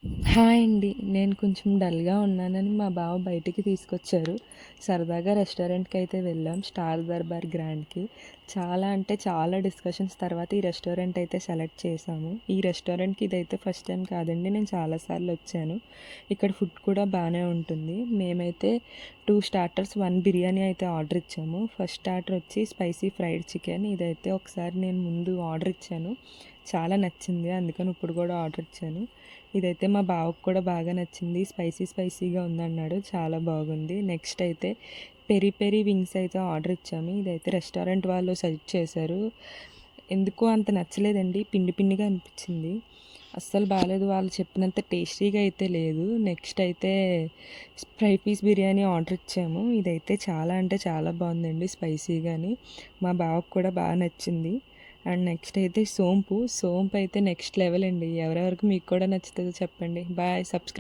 Hi అండి. నేను కొంచెం డల్‌గా ఉన్నానని మా బావ బయటికి తీసుకొచ్చారు. సరదాగా రెస్టారెంట్‌కైతే వెళ్ళాం. స్టార్ దర్బార్ గ్రాండ్‌కి. చాలా అంటే చాలా డిస్కషన్స్ తర్వాత ఈ రెస్టారెంట్ అయితే సెలెక్ట్ చేశాము. ఈ రెస్టారెంట్‌కి ఇదైతే ఫస్ట్ టైం కాదండి. నేను చాలా సార్లు వచ్చాను. ఇక్కడ ఫుడ్ కూడా బానే ఉంటుంది. మేమైతే 2 స్టార్టర్స్, 1 బిర్యానీ అయితే ఆర్డర్ ఇచ్చాము. ఫస్ట్ స్టార్టర్ వచ్చి స్పైసీ ఫ్రైడ్ చికెన్. ఇదైతే ఒకసారి నేను ముందు ఆర్డర్ ఇచ్చాను. చాలా నచ్చింది. అందుకని ఇప్పుడు కూడా ఆర్డర్ ఇచ్చాను. ఇదైతే మా బావకు కూడా బాగా నచ్చింది. స్పైసీగా ఉందన్నాడు. చాలా బాగుంది. నెక్స్ట్ అయితే పెరి పెరి వింగ్స్ అయితే ఆర్డర్ ఇచ్చాము. ఇదైతే రెస్టారెంట్ వాళ్ళు సజెస్ట్ చేశారు. ఎందుకో అంత నచ్చలేదండి. పిండిగా అనిపించింది. అస్సలు బాలేదు. వాళ్ళు చెప్పినంత టేస్టీగా అయితే లేదు. నెక్స్ట్ అయితే ఫ్రై పీస్ బిర్యానీ ఆర్డర్ ఇచ్చాము. ఇదైతే చాలా అంటే చాలా బాగుందండి స్పైసీగాని. మా బావకు కూడా బాగా నచ్చింది. అండ్ నెక్స్ట్ అయితే సోంపు అయితే నెక్స్ట్ లెవెల్ అండి. ఎవరెవరికి మీకు కూడా నచ్చుతుందో చెప్పండి. బాయ్. సబ్స్క్రైబ్.